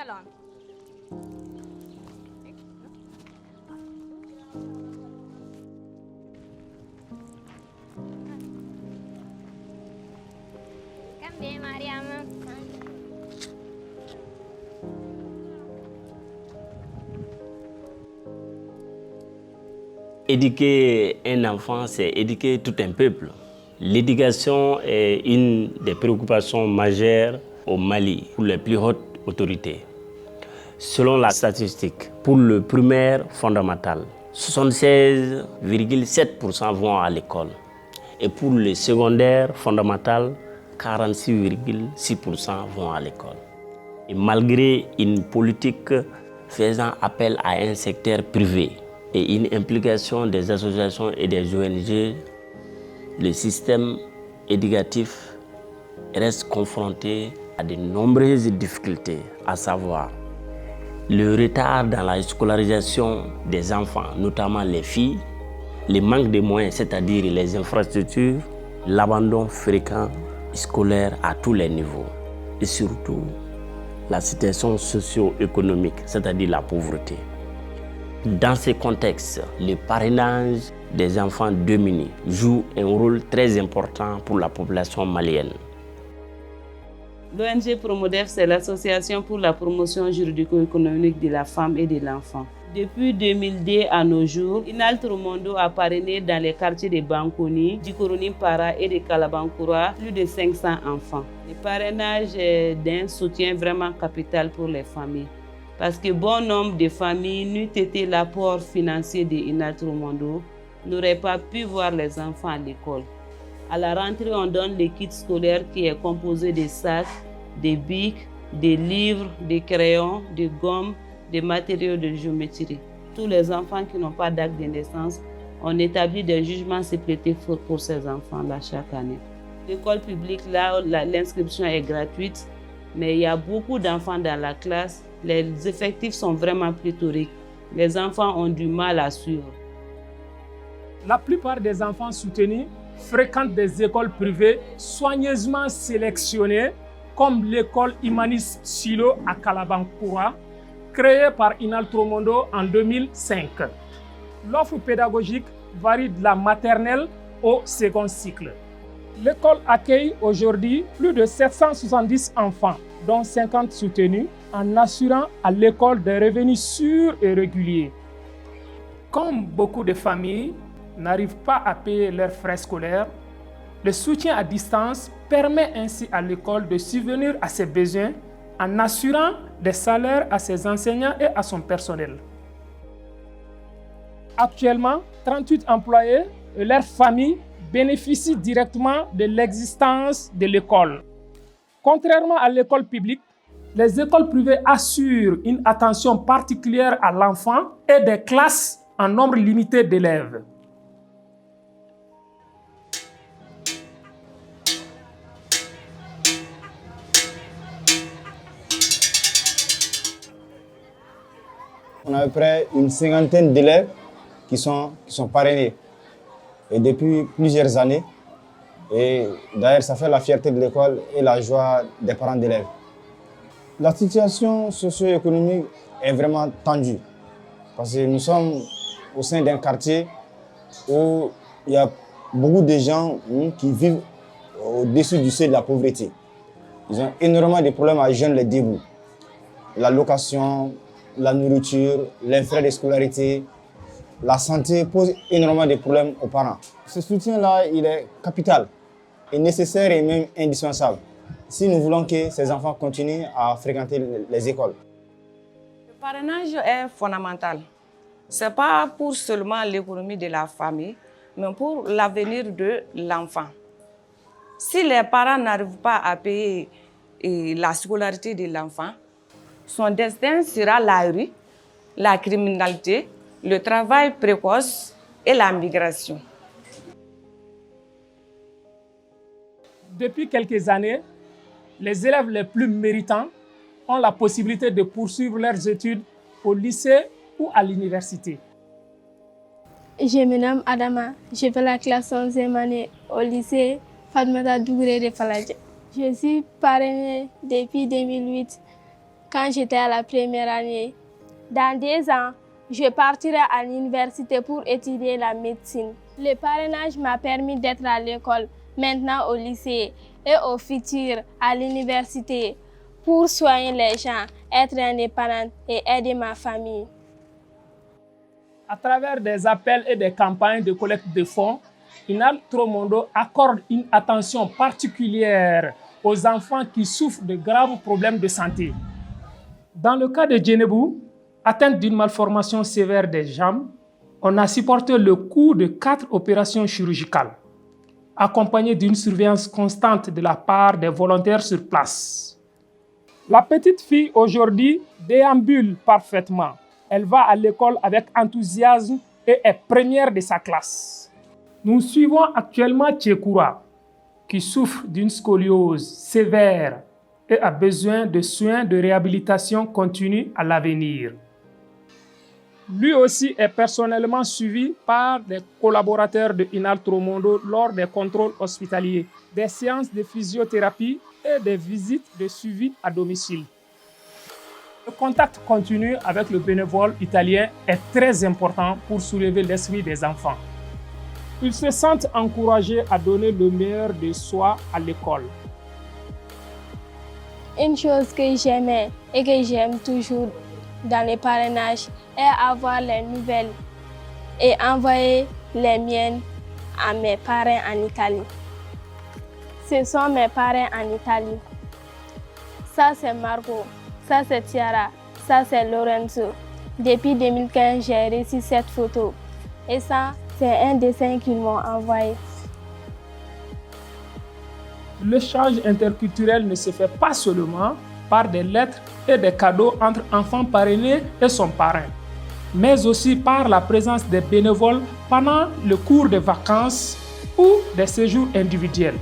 Salon. Cambie, Mariam. Éduquer un enfant, c'est éduquer tout un peuple. L'éducation est une des préoccupations majeures au Mali pour les plus hautes autorités. Selon la statistique, pour le primaire fondamental, 76,7% vont à l'école. Et pour le secondaire fondamental, 46,6% vont à l'école. Et malgré une politique faisant appel à un secteur privé et une implication des associations et des ONG, le système éducatif reste confronté à de nombreuses difficultés, à savoir le retard dans la scolarisation des enfants, notamment les filles, le manque de moyens, c'est-à-dire les infrastructures, l'abandon fréquent scolaire à tous les niveaux et surtout la situation socio-économique, c'est-à-dire la pauvreté. Dans ce contexte, le parrainage des enfants démunis joue un rôle très important pour la population malienne. L'ONG Promodef, c'est l'association pour la promotion juridico-économique de la femme et de l'enfant. Depuis 2002 à nos jours, Inaltromondo a parrainé dans les quartiers de Bankoni, d'Ikoronim Para et de Kalabankoura plus de 500 enfants. Le parrainage est d'un soutien vraiment capital pour les familles. Parce que bon nombre de familles, n'eût été l'apport financier de Inaltromondo, n'auraient pas pu voir les enfants à l'école. À la rentrée, on donne le kit scolaire qui est composé de sacs, de bics, de livres, de crayons, de gommes, de matériaux de géométrie. Tous les enfants qui n'ont pas d'acte de naissance, on établit des jugements supplétifs pour ces enfants-là chaque année. L'école publique, là, l'inscription est gratuite, mais il y a beaucoup d'enfants dans la classe. Les effectifs sont vraiment pléthoriques. Les enfants ont du mal à suivre. La plupart des enfants soutenus fréquentent des écoles privées soigneusement sélectionnées, comme l'école Imanis Silo à Kalabankoura, créée par Inaltromondo en 2005. L'offre pédagogique varie de la maternelle au second cycle. L'école accueille aujourd'hui plus de 770 enfants, dont 50 soutenus, en assurant à l'école des revenus sûrs et réguliers. Comme beaucoup de familles n'arrivent pas à payer leurs frais scolaires, le soutien à distance permet ainsi à l'école de subvenir à ses besoins en assurant des salaires à ses enseignants et à son personnel. Actuellement, 38 employés et leurs familles bénéficient directement de l'existence de l'école. Contrairement à l'école publique, les écoles privées assurent une attention particulière à l'enfant et des classes en nombre limité d'élèves. On a à peu près une cinquantaine d'élèves qui sont parrainés et depuis plusieurs années. Et d'ailleurs, ça fait la fierté de l'école et la joie des parents d'élèves. La situation socio-économique est vraiment tendue parce que nous sommes au sein d'un quartier où il y a beaucoup de gens qui vivent au-dessus du seuil de la pauvreté. Ils ont énormément de problèmes à joindre les deux bouts. La location, la nourriture, les frais de scolarité, la santé pose énormément de problèmes aux parents. Ce soutien-là, il est capital, et nécessaire et même indispensable si nous voulons que ces enfants continuent à fréquenter les écoles. Le parrainage est fondamental. Ce n'est pas pour seulement l'économie de la famille, mais pour l'avenir de l'enfant. Si les parents n'arrivent pas à payer la scolarité de l'enfant, son destin sera la rue, la criminalité, le travail précoce et la migration. Depuis quelques années, les élèves les plus méritants ont la possibilité de poursuivre leurs études au lycée ou à l'université. Je me nomme Adama, je fais la classe 11e année au lycée Fatmata Dougouré de Faladja. Je suis parrainée depuis 2008 quand j'étais à la première année. Dans 2 ans, je partirai à l'université pour étudier la médecine. Le parrainage m'a permis d'être à l'école, maintenant au lycée et au futur à l'université pour soigner les gens, être indépendante et aider ma famille. À travers des appels et des campagnes de collecte de fonds, Inaltromondo accorde une attention particulière aux enfants qui souffrent de graves problèmes de santé. Dans le cas de Djenebou, atteinte d'une malformation sévère des jambes, on a supporté le coût de 4 opérations chirurgicales, accompagnées d'une surveillance constante de la part des volontaires sur place. La petite fille aujourd'hui déambule parfaitement. Elle va à l'école avec enthousiasme et est première de sa classe. Nous suivons actuellement Tchekoura, qui souffre d'une scoliose sévère et a besoin de soins de réhabilitation continue à l'avenir. Lui aussi est personnellement suivi par des collaborateurs de Inaltromondo lors des contrôles hospitaliers, des séances de physiothérapie et des visites de suivi à domicile. Le contact continu avec le bénévole italien est très important pour soulever l'esprit des enfants. Ils se sentent encouragés à donner le meilleur de soi à l'école. Une chose que j'aimais et que j'aime toujours dans les parrainages est avoir les nouvelles et envoyer les miennes à mes parents en Italie. Ce sont mes parents en Italie. Ça c'est Marco, ça c'est Tiara, ça c'est Lorenzo. Depuis 2015, j'ai reçu cette photo et ça, c'est un dessin qu'ils m'ont envoyé. L'échange interculturel ne se fait pas seulement par des lettres et des cadeaux entre enfants parrainés et son parrain, mais aussi par la présence des bénévoles pendant le cours de vacances ou des séjours individuels.